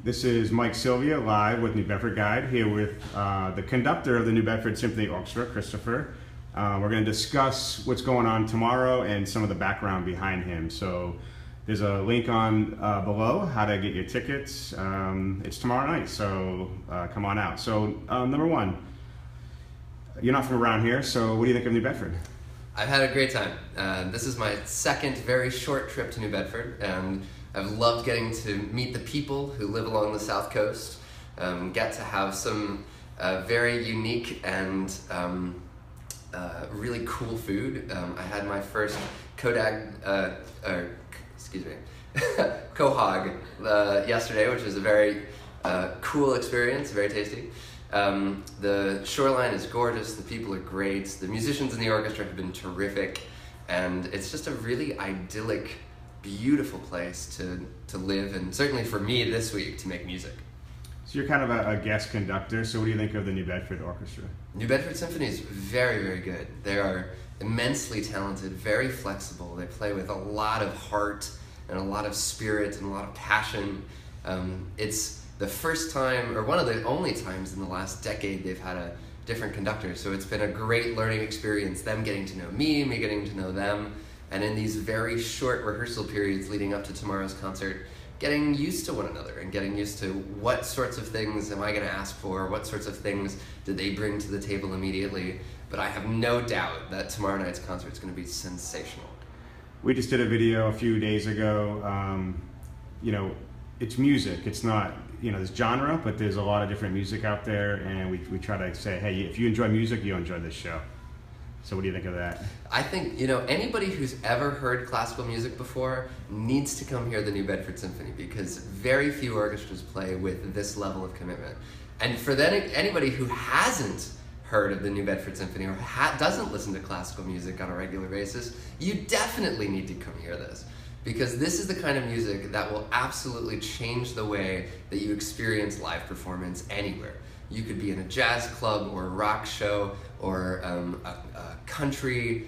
This is Mike Sylvia live with New Bedford Guide, here with the conductor of the New Bedford Symphony Orchestra, Christopher. We're going to discuss what's going on tomorrow and some of the background behind him. So there's a link on below how to get your tickets. It's tomorrow night, so come on out. So number one, you're not from around here, so what do you think of New Bedford? I've had a great time. This is my second very short trip to New Bedford, and I've loved getting to meet the people who live along the South Coast, get to have some very unique and really cool food. I had my first quahog yesterday, which was a very cool experience, very tasty. The shoreline is gorgeous, the people are great, the musicians in the orchestra have been terrific, and it's just a really idyllic, beautiful place to live, and certainly for me this week to make music. So you're kind of a guest conductor, so what do you think of the New Bedford Orchestra? New Bedford Symphony is very, very good. They are immensely talented, very flexible. They play with a lot of heart and a lot of spirit and a lot of passion. It's the first time, or one of the only times in the last decade, they've had a different conductor, so it's been a great learning experience, them getting to know me getting to know them, and in these very short rehearsal periods leading up to tomorrow's concert, getting used to one another and getting used to what sorts of things am I going to ask for, what sorts of things do they bring to the table immediately. But I have no doubt that tomorrow night's concert is going to be sensational. We just did a video a few days ago. It's music. It's not, there's genre, but there's a lot of different music out there, and we try to say, hey, if you enjoy music, you'll enjoy this show. So what do you think of that? I think, anybody who's ever heard classical music before needs to come hear the New Bedford Symphony, because very few orchestras play with this level of commitment. And for anybody who hasn't heard of the New Bedford Symphony or doesn't listen to classical music on a regular basis, you definitely need to come hear this, because this is the kind of music that will absolutely change the way that you experience live performance anywhere. You could be in a jazz club or a rock show or a country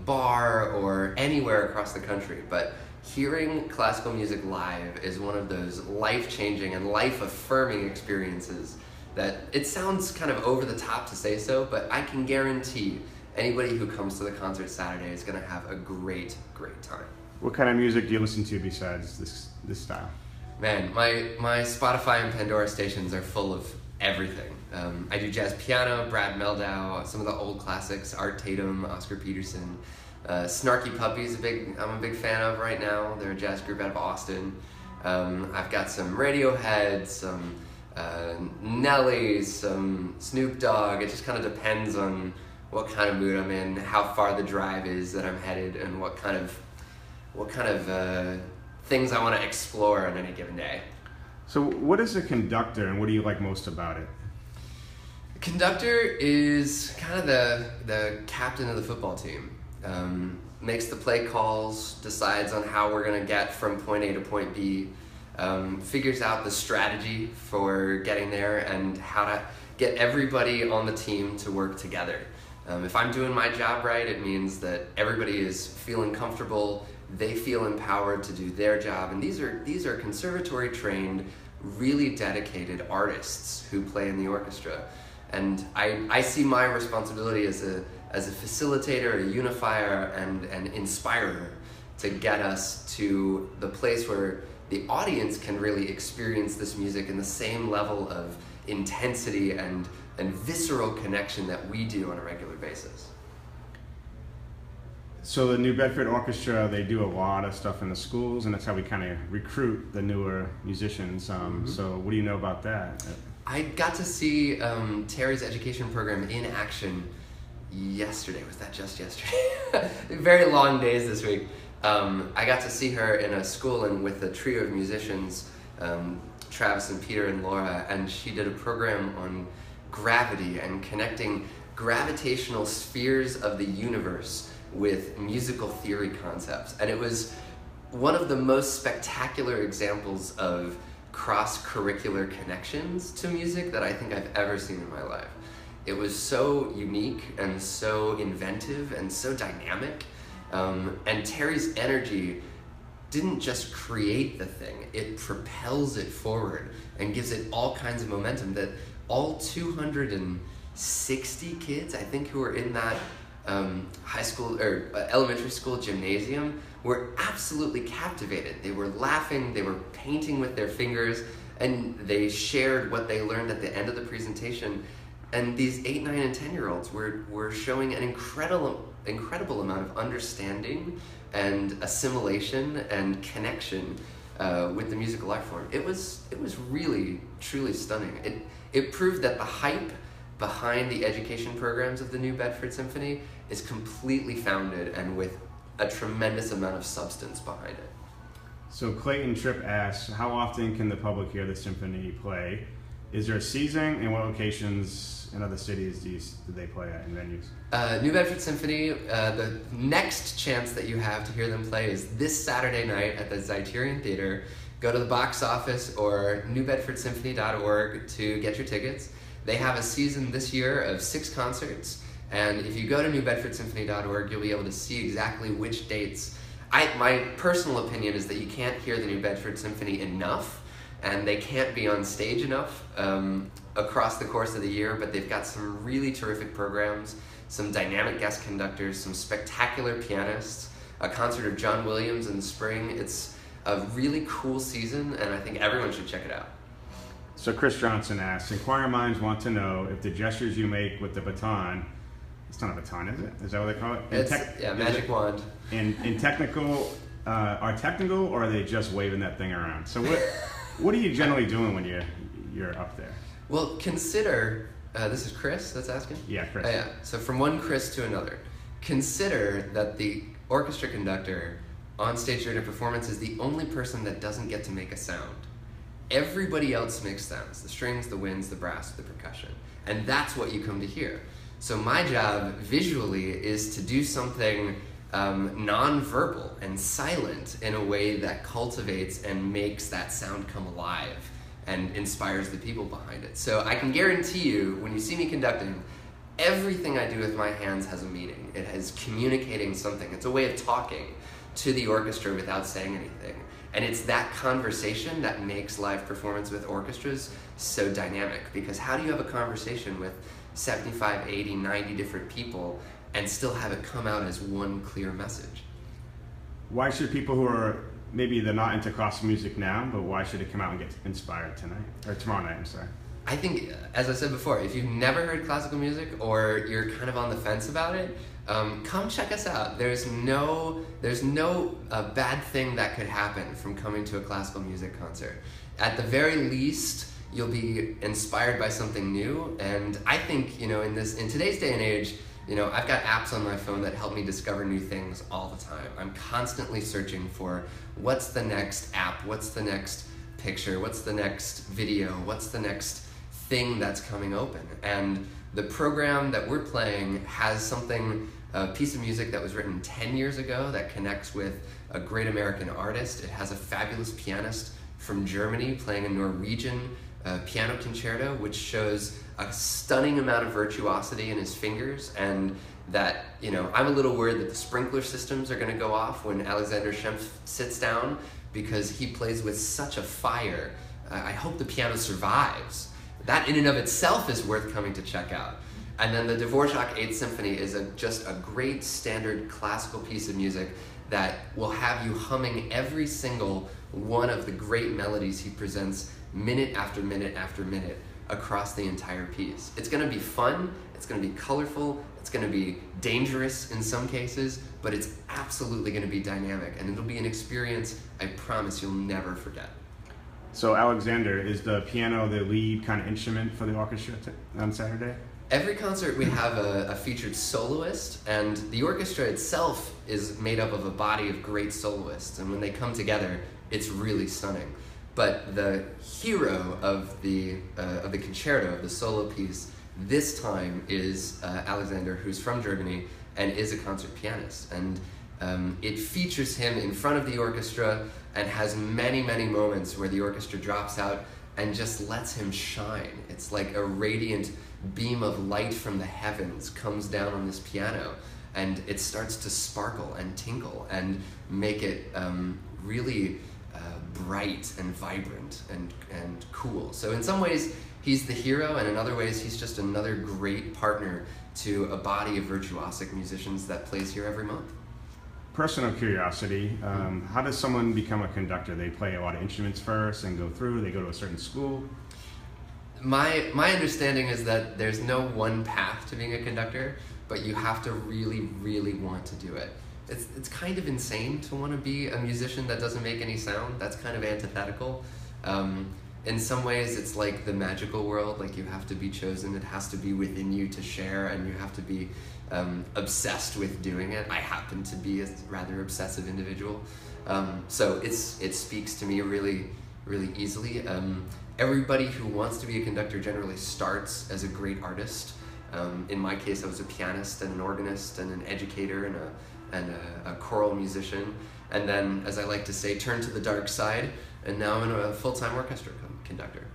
bar or anywhere across the country, but hearing classical music live is one of those life-changing and life-affirming experiences that it sounds kind of over the top to say so, but I can guarantee anybody who comes to the concert Saturday is going to have a great, great time. What kind of music do you listen to besides this style? Man, my Spotify and Pandora stations are full of everything. I do jazz piano, Brad Meldau, some of the old classics, Art Tatum, Oscar Peterson. Snarky Puppy's I'm a big fan of right now. They're a jazz group out of Austin. I've got some Radiohead, some Nelly, some Snoop Dogg. It just kind of depends on what kind of mood I'm in, how far the drive is that I'm headed, and what kind of things I want to explore on any given day. So what is a conductor, and what do you like most about it? A conductor is kind of the captain of the football team. Makes the play calls, decides on how we're going to get from point A to point B, figures out the strategy for getting there and how to get everybody on the team to work together. If I'm doing my job right, it means that everybody is feeling comfortable, they feel empowered to do their job, and these are conservatory trained, really dedicated artists who play in the orchestra. And I see my responsibility as a facilitator, a unifier, and an inspirer to get us to the place where the audience can really experience this music in the same level of intensity and visceral connection that we do on a regular basis. So the New Bedford Orchestra, they do a lot of stuff in the schools, and that's how we kind of recruit the newer musicians. So what do you know about that? I got to see Terry's education program in action yesterday. Was that just yesterday? Very long days this week. I got to see her in a school and with a trio of musicians, Travis and Peter and Laura, and she did a program on gravity and connecting gravitational spheres of the universe with musical theory concepts. And it was one of the most spectacular examples of cross-curricular connections to music that I think I've ever seen in my life. It was so unique and so inventive and so dynamic. And Terry's energy didn't just create the thing, it propels it forward and gives it all kinds of momentum that all 260 kids, I think, who were in that high school or elementary school gymnasium were absolutely captivated. They were laughing, they were painting with their fingers, and they shared what they learned at the end of the presentation. And these 8, 9, and 10-year-olds were showing an incredible amount of understanding and assimilation and connection with the musical art form. It was really, truly stunning. It proved that the hype behind the education programs of the New Bedford Symphony is completely founded and with a tremendous amount of substance behind it. So Clayton Tripp asks, how often can the public hear the symphony play? Is there a season, and what locations in other cities do they play at in venues? New Bedford Symphony, the next chance that you have to hear them play is this Saturday night at the Zeiterion Theater. Go to the box office or newbedfordsymphony.org to get your tickets. They have a season this year of 6 concerts, and if you go to newbedfordsymphony.org, you'll be able to see exactly which dates. My personal opinion is that you can't hear the New Bedford Symphony enough, and they can't be on stage enough across the course of the year, but they've got some really terrific programs, some dynamic guest conductors, some spectacular pianists, a concert of John Williams in the spring. It's a really cool season, and I think everyone should check it out. So Chris Johnson asks, inquiring minds want to know if the gestures you make with the baton, it's not a baton, is it? Is that what they call it? Magic wand. In technical, are technical, or are they just waving that thing around? So what are you generally doing when you're up there? Well, consider, this is Chris that's asking? Yeah, Chris. Yeah. So from one Chris to another, consider that the orchestra conductor on stage during a performance is the only person that doesn't get to make a sound. Everybody else makes sounds, the strings, the winds, the brass, the percussion, and that's what you come to hear. So my job visually is to do something non-verbal and silent in a way that cultivates and makes that sound come alive and inspires the people behind it. So I can guarantee you, when you see me conducting, everything I do with my hands has a meaning. It is communicating something. It's a way of talking to the orchestra without saying anything. And it's that conversation that makes live performance with orchestras so dynamic, because how do you have a conversation with 75, 80, 90 different people and still have it come out as one clear message? Why should people who are, maybe they're not into classical music now, but why should they come out and get inspired tonight, or tomorrow night, I'm sorry? I think, as I said before, if you've never heard classical music or you're kind of on the fence about it, come check us out. There's no bad thing that could happen from coming to a classical music concert. At the very least, you'll be inspired by something new, and I think, in today's day and age, I've got apps on my phone that help me discover new things all the time. I'm constantly searching for what's the next app, what's the next picture, what's the next video, what's the next thing that's coming open. And the program that we're playing has a piece of music that was written 10 years ago that connects with a great American artist. It has a fabulous pianist from Germany playing a Norwegian piano concerto, which shows a stunning amount of virtuosity in his fingers, and that, I'm a little worried that the sprinkler systems are going to go off when Alexander Schempf sits down, because he plays with such a fire. I hope the piano survives. That in and of itself is worth coming to check out. And then the Dvorak 8th Symphony is just a great standard classical piece of music that will have you humming every single one of the great melodies he presents minute after minute after minute across the entire piece. It's going to be fun, it's going to be colorful, it's going to be dangerous in some cases, but it's absolutely going to be dynamic, and it'll be an experience I promise you'll never forget. So Alexander, is the piano the lead kind of instrument for the orchestra on Saturday? Every concert we have a featured soloist, and the orchestra itself is made up of a body of great soloists, and when they come together, it's really stunning. But the hero of the concerto, of the solo piece, this time is Alexander, who's from Germany and is a concert pianist. And it features him in front of the orchestra and has many, many moments where the orchestra drops out and just lets him shine. It's like a radiant beam of light from the heavens comes down on this piano, and it starts to sparkle and tinkle and make it really bright and vibrant and cool. So in some ways, he's the hero, and in other ways, he's just another great partner to a body of virtuosic musicians that plays here every month. Personal curiosity, how does someone become a conductor? They play a lot of instruments first and go through, they go to a certain school? My understanding is that there's no one path to being a conductor, but you have to really, really want to do it. It's kind of insane to want to be a musician that doesn't make any sound. That's kind of antithetical. In some ways, it's like the magical world, like you have to be chosen, it has to be within you to share, and you have to be obsessed with doing it. I happen to be a rather obsessive individual. So it speaks to me really, really easily. Everybody who wants to be a conductor generally starts as a great artist. In my case, I was a pianist and an organist and an educator and a choral musician. And then, as I like to say, turned to the dark side, and now I'm a full-time orchestra conductor.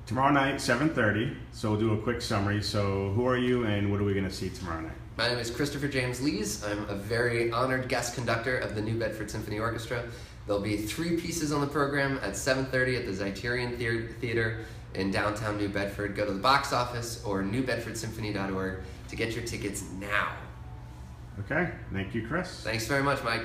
Tomorrow night, 7:30, so we'll do a quick summary. So who are you and what are we going to see tomorrow night? My name is Christopher James Lees. I'm a very honored guest conductor of the New Bedford Symphony Orchestra. There'll be 3 pieces on the program at 7:30 at the Zeiterion Theater in downtown New Bedford. Go to the box office or newbedfordsymphony.org to get your tickets now. Okay, thank you, Chris. Thanks very much, Mike.